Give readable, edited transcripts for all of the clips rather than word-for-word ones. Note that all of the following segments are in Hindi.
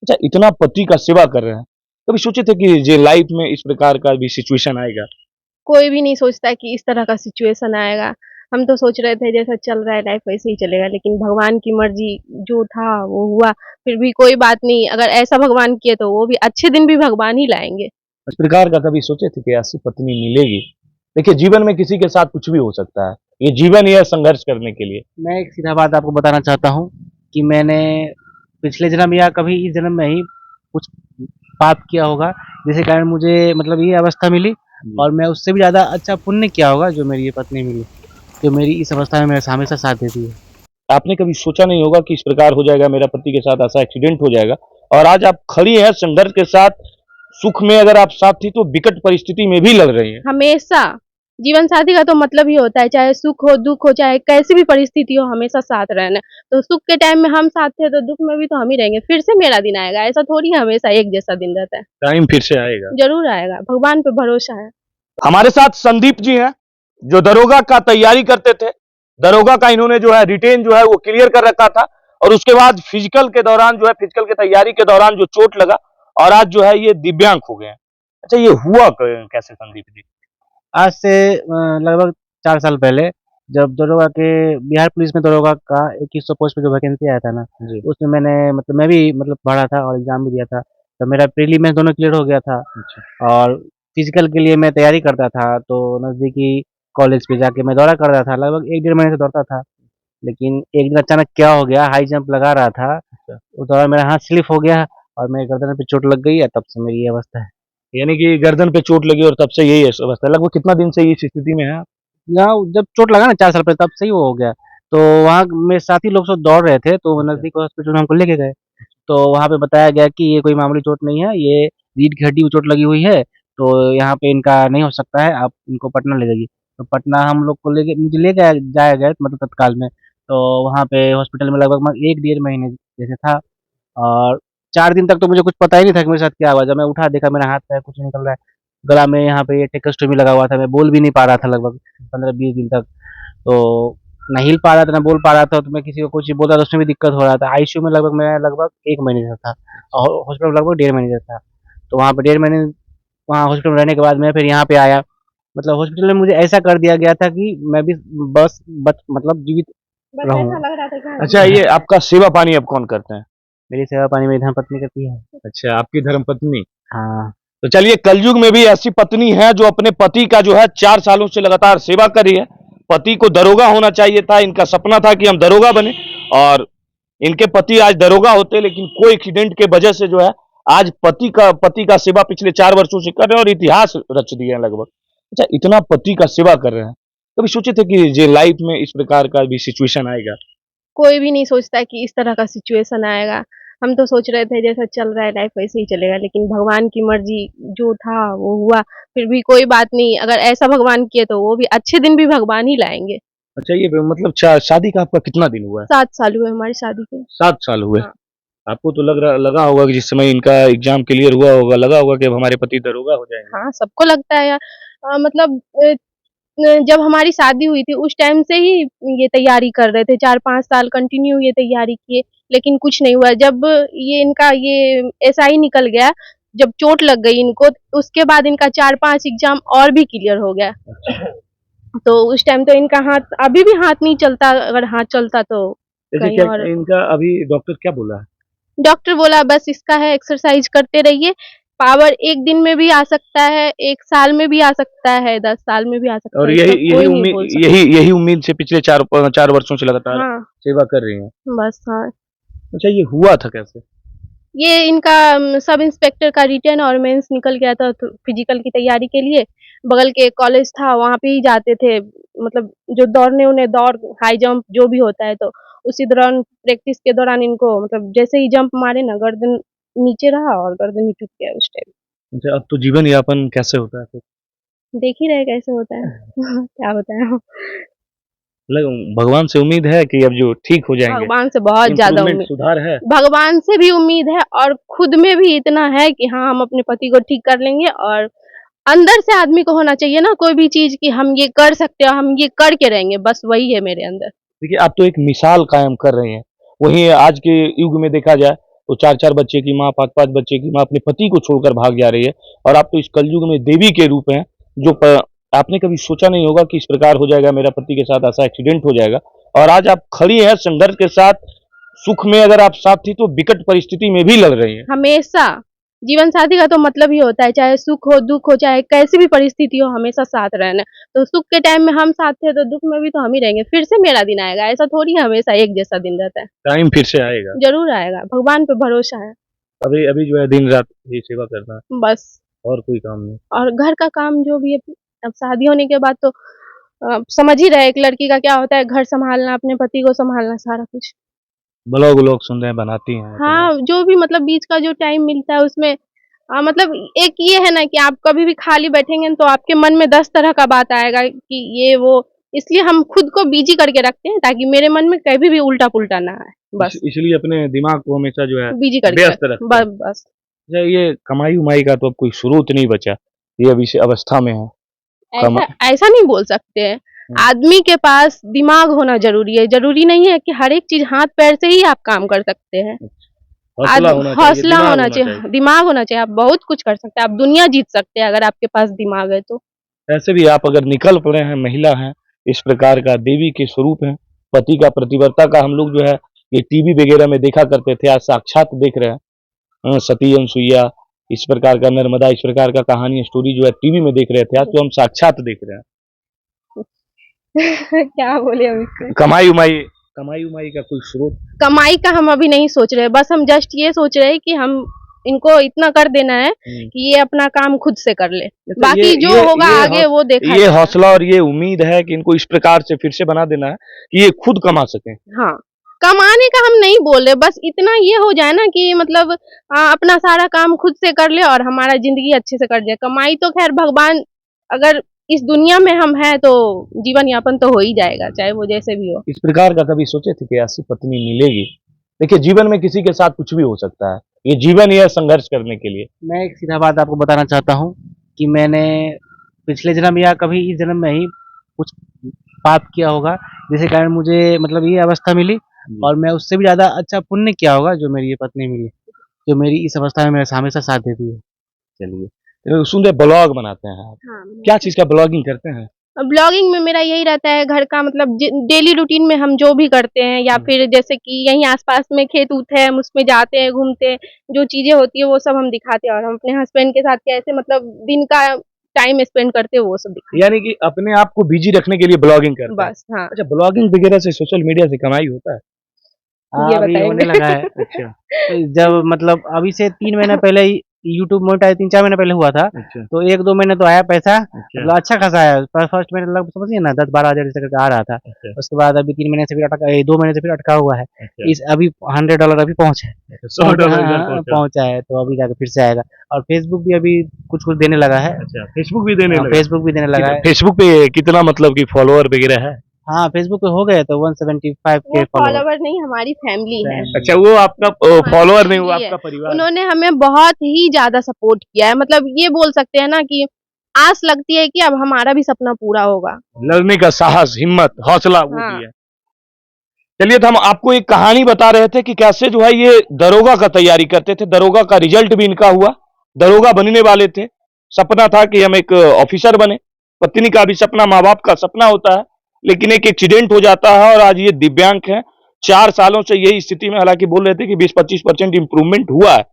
अच्छा, इतना पति का सेवा कर रहे हैं, कभी सोचे थे कि ये लाइफ में इस प्रकार का भी सिचुएशन आएगा? कोई भी नहीं सोचता कि इस तरह का सिचुएशन आएगा। हम तो सोच रहे थे जैसा चल रहा है लाइफ वैसे ही चलेगा, लेकिन भगवान की मर्ज़ी जो था वो हुआ। फिर भी कोई बात नहीं, अगर ऐसा भगवान किए तो वो भी अच्छे दिन भी भगवान ही लाएँगे। इस प्रकार का कभी सोचे थे कि ऐसी पत्नी मिलेगी? देखिए, जीवन में किसी के साथ कुछ भी हो सकता है। ये जीवन ही है संघर्ष करने के लिए। मैं एक सीधा बात आपको बताना चाहता हूँ कि मैंने पिछले जन्म या कभी इस जन्म में ही कुछ पाप किया होगा, जिसके कारण मुझे मतलब ये अवस्था मिली। और मैं उससे भी ज़्यादा अच्छा पुण्य किया होगा जो मेरी ये पत्नी मिली, जो मेरी इस अवस्था में मेरे हमेशा साथ देती है। आपने कभी सोचा नहीं होगा कि इस प्रकार हो जाएगा, मेरा पति के साथ ऐसा एक्सीडेंट हो जाएगा और आज आप खड़ी हैं संघर्ष के साथ, सुख में अगर आप साथ थी तो विकट परिस्थिति में भी लड़ रही हैं। हमेशा जीवन साथी का तो मतलब ही होता है, चाहे सुख हो, दुःख हो, चाहे कैसी भी परिस्थिति हो, हमेशा साथ रहना। तो सुख के टाइम में हम साथ थे, तो दुःख में भी तो हम ही रहेंगे। फिर से मेरा दिन आएगा, ऐसा थोड़ी है हमेशा एक जैसा दिन रहता है। टाइम फिर से आएगा। ज़रूर आएगा, भगवान पे भरोसा है। हमारे साथ संदीप जी हैं, जो दरोगा का तैयारी करते थे। दरोगा का इन्होंने जो है रिटेन जो है वो क्लियर कर रखा था और उसके बाद फिजिकल के दौरान जो है फिजिकल की तैयारी के दौरान जो चोट लगा और आज जो है ये दिव्यांग हो गए हैं। अच्छा, ये हुआ कैसे संदीप जी? आज से लगभग 4 साल पहले जब दरोगा के बिहार पुलिस में दरोगा का 2100 पोस्ट पे जो वैकेंसी आया था ना, जी। उसमें मैंने मतलब मैं भी मतलब पढ़ा था और एग्ज़ाम भी दिया था। तो मेरा प्रीलिम्स दोनों क्लियर हो गया था अच्छा। और फिज़िकल के लिए मैं तैयारी करता था, तो नज़दीकी कॉलेज पे जाके मैं दौड़ा करता था। लगभग 1 डेढ़ महीने से दौड़ता था। लेकिन एक दिन अचानक क्या हो गया, हाई जंप लगा रहा था, अच्छा। उस दौरान मेरा हाथ स्लिप हो गया और मेरे गर्दन पे चोट लग गई है, तब से मेरी ये अवस्था है। यानी कि गर्दन पे चोट लगी और तब से यही अवस्था है। लगभग कितना दिन से इस स्थिति में है आप? यहाँ जब चोट लगा ना 4 साल पहले तब से ही वो हो गया। तो वहाँ मेरे साथी लोग सब दौड़ रहे थे, तो अच्छा। नज़दीक हॉस्पिटल में हमको लेके गए। तो वहाँ पे बताया गया कि ये कोई मामूली चोट नहीं है, ये रीढ़ की हड्डी को चोट लगी हुई है, तो यहाँ पे इनका नहीं हो सकता है, आप इनको पटना ले जाइए। तो पटना हम लोग को लेके मुझे ले गया जाया गया मतलब तत्काल में। तो वहाँ पे हॉस्पिटल में लगभग मैं 1 डेढ़ महीने जैसे था और 4 दिन तक तो मुझे कुछ पता ही नहीं था कि मेरे साथ क्या हुआ। जब मैं उठा देखा मेरा हाथ-पैर कुछ नहीं निकल रहा है। गला में यहाँ पे ये टेकोस्टोमी लगा हुआ था, मैं बोल भी नहीं पा रहा था लगभग 15-20 दिन तक। तो ना हिल पा रहा था, ना बोल पा रहा था, तो मैं किसी को कुछ बोल रहा था उसमें भी दिक्कत हो रहा था। आईसीयू में लगभग मैं लगभग 1 महीने से था और हॉस्पिटल में लगभग डेढ़ महीने से था। तो वहाँ पे डेढ़ महीने वहाँ हॉस्पिटल में रहने के बाद मैं फिर यहाँ पे आया। मतलब हॉस्पिटल में मुझे ऐसा कर दिया गया था कि मैं भी बस बच मतलब जीवित बस ऐसा रहूँ। लग रहा था कि हाँ, अच्छा, ये आपका सेवा पानी अब कौन करते हैं? मेरी सेवा पानी मेरी धर्मपत्नी करती है। अच्छा, आपकी धर्मपत्नी। हाँ। तो चलिए, कलयुग में भी ऐसी पत्नी है जो अपने पति का जो है 4 सालों से लगातार सेवा कर रही है। पति को दरोगा होना चाहिए था, इनका सपना था कि हम दरोगा बने और इनके पति आज दरोगा होते, लेकिन कोई एक्सीडेंट के वजह से जो है आज पति का सेवा पिछले 4 वर्षों से कर रहे हैं और इतिहास रच दिए हैं लगभग। अच्छा, इतना पति का सेवा कर रहे हैं, कभी सोचे थे कि ये लाइफ में इस प्रकार का भी सिचुएशन आएगा? कोई भी नहीं सोचता कि इस तरह का सिचुएशन आएगा। हम तो सोच रहे थे जैसा चल रहा है लाइफ वैसे ही चलेगा, लेकिन भगवान की मर्ज़ी जो था वो हुआ। फिर भी कोई बात नहीं, अगर ऐसा भगवान किए तो वो भी अच्छे दिन भी भगवान ही लाएँगे। अच्छा, ये मतलब शादी का आपका कितना दिन हुआ है? 7 साल हुए हमारी शादी के। 7 साल हुए। हाँ। आपको तो लगा होगा कि जिस समय इनका एग्जाम क्लियर हुआ होगा, लगा होगा कि अब हमारे पति दरोगा हो जाएंगे। हाँ, सबको लगता है यार। मतलब जब हमारी शादी हुई थी उस टाइम से ही ये तैयारी कर रहे थे, 4-5 साल कंटिन्यू ये तैयारी किए, लेकिन कुछ नहीं हुआ। जब ये इनका ये एसआई निकल गया, जब चोट लग गई इनको, उसके बाद इनका 4-5 एग्ज़ाम और भी क्लियर हो गया। तो उस टाइम तो इनका हाथ अभी भी हाथ नहीं चलता, अगर हाथ चलता तो जैसे कहीं क्या और। इनका अभी डॉक्टर क्या बोला है? डॉक्टर बोला बस इसका है एक्सरसाइज़ करते रहिए, पावर 1 दिन में भी आ सकता है, 1 साल में भी आ सकता है, 10 साल में भी आ सकता और है, यही इसका यही कोई नहीं उम्मीद बोल सकता। यही उम्मीद से पिछले 4 वर्षों से लगातार हाँ, सेवा कर रही हैं। बस हाँ। अच्छा, ये हुआ था कैसे? ये इनका सब इंस्पेक्टर का रिटन और मेंस निकल गया था तो फिजिकल की तैयारी के लिए। बगल के कॉलेज था वहाँ पे ही जाते थे, मतलब जो दौड़ने उन्हें दौड़ हाई जंप जो भी होता है, तो उसी दौरान प्रैक्टिस के दौरान इनको मतलब जैसे ही जंप मारे ना, गर्दन नीचे रहा और गर्दन ही टूट गया उस टाइम। अच्छा, अब तो जीवन यापन कैसे होता है फिर? देख ही रहे कैसे होता है। क्या बताएँ। भगवान से उम्मीद है कि अब जो ठीक हो जाएंगे, भगवान से बहुत ज़्यादा इम्प्रूवमेंट उम्मीद, सुधार है। भगवान से भी उम्मीद है और खुद में भी इतना है कि हाँ, हम अपने पति को ठीक कर लेंगे। और अंदर से आदमी को होना चाहिए ना कोई भी चीज़ कि हम ये कर सकते हैं, हम ये करके रहेंगे, बस वही है मेरे अंदर। देखिए, आप तो एक मिसाल कायम कर रहे हैं। वहीं आज के युग में देखा जाए तो 4-4 बच्चे की माँ, 5-5 बच्चे की माँ अपने पति को छोड़कर भाग जा रही है, और आप तो इस कलयुग में देवी के रूप हैं, जो आपने कभी सोचा नहीं होगा कि इस प्रकार हो जाएगा, मेरा पति के साथ ऐसा एक्सीडेंट हो जाएगा, और आज आप खड़ी हैं संघर्ष के साथ। सुख में अगर आप साथ थी तो विकट परिस्थिति में भी लड़ रही हैं। हमेशा जीवन साथी का तो मतलब ही होता है, चाहे सुख हो दुख हो, चाहे कैसी भी परिस्थिति हो, हमेशा साथ रहना। तो सुख के टाइम में हम साथ थे तो दुख में भी तो हम ही रहेंगे। फिर से मेरा दिन आएगा, ऐसा थोड़ी है हमेशा एक जैसा दिन रहता है। टाइम फिर से आएगा, जरूर आएगा, भगवान पे भरोसा है। अभी अभी जो है दिन रात ये सेवा करना है, बस, और कोई काम नहीं। और घर का काम जो भी है, अब शादी होने के बाद तो समझ ही रहे एक लड़की का क्या होता है, घर संभालना, अपने पति को संभालना, सारा कुछ। ब्लॉग व्लॉग सुन रहे हैं, बनाती हैं? हाँ, जो भी मतलब बीच का जो टाइम मिलता है उसमें मतलब एक ये है ना कि आप कभी भी खाली बैठेंगे तो आपके मन में 10 तरह का बात आएगा कि ये वो, इसलिए हम खुद को बिजी करके रखते हैं ताकि मेरे मन में कभी भी उल्टा पुल्टा ना आए। बस इसलिए अपने दिमाग को हमेशा जो है बिजी करके व्यस्त रखते हैं। बस। ये कमाई उमाई का तो अब कोई स्रोत नहीं बचा, ये अभी से अवस्था में है। ऐसा नहीं बोल सकते हैं। आदमी के पास दिमाग होना जरूरी है। जरूरी नहीं है कि हर एक चीज हाथ पैर से ही आप काम कर सकते हैं। हौसला होना चाहिए, दिमाग होना चाहिए। आप बहुत कुछ कर सकते हैं, आप दुनिया जीत सकते हैं अगर आपके पास दिमाग है तो। ऐसे भी आप अगर निकल पड़े हैं, महिला हैं, इस प्रकार का देवी के स्वरूप हैं, पति का प्रतिव्रता का हम लोग जो है ये टीवी वगैरह में देखा करते थे, आज साक्षात देख रहे हैं। सती अनुसुईया, इस प्रकार का नर्मदा, इस प्रकार का कहानी स्टोरी जो है टीवी में देख रहे थे, आज तो हम साक्षात देख रहे हैं। क्या बोले हम इससे? कमाई उमाई का कोई स्रोत? कमाई का हम अभी नहीं सोच रहे, बस हम जस्ट ये सोच रहे हैं कि हम इनको इतना कर देना है कि ये अपना काम खुद से कर ले, बाकी जो होगा आगे वो देखा। ये हौसला और ये उम्मीद है कि इनको इस प्रकार से फिर से बना देना है कि ये खुद कमा सकें। हाँ, कमाने का हम नहीं बोल रहे, बस इतना ये हो जाए ना कि मतलब अपना सारा काम खुद से कर ले और हमारा जिंदगी अच्छे से कट जाए। कमाई तो खैर भगवान, अगर इस दुनिया में हम हैं तो जीवन यापन तो हो ही जाएगा, चाहे वो जैसे भी हो। इस प्रकार का कभी सोचे थे कि ऐसी पत्नी मिलेगी? देखिए, जीवन में किसी के साथ कुछ भी हो सकता है, ये जीवन ही है संघर्ष करने के लिए। मैं एक सीधा बात आपको बताना चाहता हूँ कि मैंने पिछले जन्म या कभी इस जन्म में ही कुछ पाप किया होगा, जिसके कारण मुझे मतलब ये अवस्था मिली, और मैं उससे भी ज्यादा अच्छा पुण्य किया होगा जो मेरी ये पत्नी मिली, जो मेरी इस अवस्था में मेरे हमेशा साथ देती है। चलिए, तो सुंदर ब्लॉग बनाते हैं आप। हाँ, क्या चीज का ब्लॉगिंग करते हैं? ब्लॉगिंग में मेरा यही रहता है, घर का मतलब डेली रूटीन में हम जो भी करते हैं, या फिर जैसे कि यहीं आसपास में खेत उत है, हम उसमें जाते हैं, घूमते हैं, जो चीजें होती है वो सब हम दिखाते हैं, और हम अपने हस्बैंड के साथ कैसे मतलब दिन का टाइम स्पेंड करते हैं वो सब दिखाते हैं। यानी कि अपने आप को बिजी रखने के लिए ब्लॉगिंग करते हैं। बस हाँ। अच्छा, ब्लॉगिंग वगैरह से सोशल मीडिया से कमाई होता है? ये अभी होने बताएंगे। लगा है। अच्छा, तो जब मतलब अभी से 3 महीने पहले ही यूट्यूब मोनेटाइज 3-4 महीने पहले हुआ था, अच्छा, तो 1-2 महीने तो आया पैसा, अच्छा, मतलब अच्छा खासा आया। फर्स्ट महीने लगभग समझिए ना 10-12 हज़ार जैसे करके आ रहा था। अच्छा, उसके बाद अभी 3 महीने से फिर 2 महीने से फिर अटका हुआ है। अच्छा, इस अभी $100 अभी पहुंचा है। $100 हाँ, पहुंचा। पहुंचा है, तो अभी जाके फिर से आएगा। और फेसबुक भी अभी कुछ-कुछ देने लगा है। अच्छा, फेसबुक भी देने हाँ, लगा? फेसबुक भी देने लगा है। फेसबुक पे कितना मतलब कि फॉलोअर वगैरह है? हाँ, फेसबुक पे हो गए तो 175 वो के फॉलोअर। फॉलोवर नहीं, हमारी फैमिली है। अच्छा, वो आपका फॉलोअर नहीं, वो फैमिली है। आपका परिवार। उन्होंने हमें बहुत ही ज्यादा सपोर्ट किया है, मतलब ये बोल सकते हैं ना कि आस लगती है कि अब हमारा भी सपना पूरा होगा। लड़ने का साहस, हिम्मत, हौसला वो हाँ। दिया। चलिए, तो हम आपको एक कहानी बता रहे थे कि कैसे जो है ये दरोगा का तैयारी करते थे, दरोगा का रिजल्ट भी इनका हुआ, दरोगा बनने वाले थे, सपना था कि हम एक ऑफिसर बने, पत्नी का भी सपना, माँ बाप का सपना होता है, लेकिन एक एक्सीडेंट हो जाता है और आज ये दिव्यांग है। 4 सालों से यही स्थिति में, हालांकि बोल रहे थे कि 20-25% इंप्रूवमेंट हुआ है।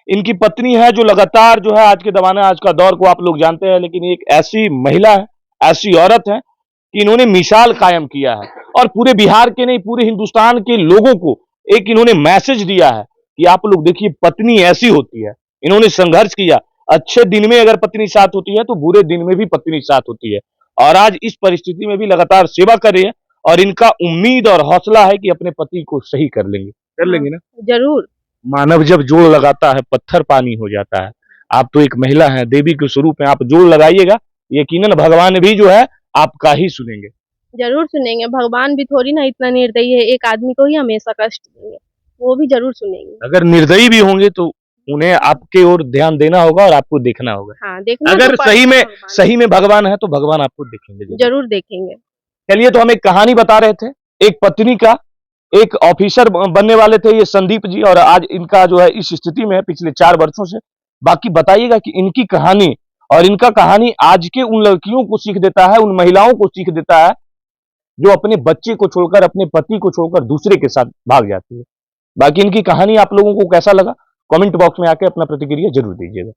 इनकी पत्नी है जो लगातार जो है, आज के जमाने, आज का दौर को आप लोग जानते हैं, लेकिन एक ऐसी महिला है, ऐसी औरत है कि इन्होंने मिसाल कायम किया है, और पूरे बिहार के नहीं, पूरे हिंदुस्तान के लोगों को एक इन्होंने मैसेज दिया है कि आप लोग देखिए, पत्नी ऐसी होती है। इन्होंने संघर्ष किया, अच्छे दिन में अगर पत्नी साथ होती है तो बुरे दिन में भी पत्नी साथ होती है, और आज इस परिस्थिति में भी लगातार सेवा कर रही है, और इनका उम्मीद और हौसला है कि अपने पति को सही कर लेंगे ना? जरूर। मानव जब जोड़ लगाता है, पत्थर पानी हो जाता है। आप तो एक महिला हैं, देवी के स्वरूप हैं, आप जोड़ लगाइएगा, यकीनन भगवान भी जो है आपका ही सुनेंगे। जरूर सुनेंगे, भगवान भी थोड़ी ना इतना निर्दयी है, एक आदमी को ही हमेशा कष्ट देंगे, वो भी जरूर सुनेंगे। अगर निर्दयी भी होंगे तो उन्हें आपके ओर ध्यान देना होगा और आपको देखना होगा। हाँ, देखना अगर तो सही में भगवान है तो भगवान आपको देखेंगे। जरूर देखेंगे। चलिए, तो हम एक कहानी बता रहे थे, एक पत्नी का एक ऑफिसर बनने वाले थे ये संदीप जी, और आज इनका जो है इस स्थिति में है पिछले 4 वर्षों से। बाकी बताइएगा कि इनकी कहानी और इनका कहानी आज के उन लड़कियों को सीख देता है, उन महिलाओं को सीख देता है जो अपने बच्चे को छोड़कर, अपने पति को छोड़कर दूसरे के साथ भाग जाती है। बाकी इनकी कहानी आप लोगों को कैसा लगा, कमेंट बॉक्स में आके अपना प्रतिक्रिया जरूर दीजिएगा।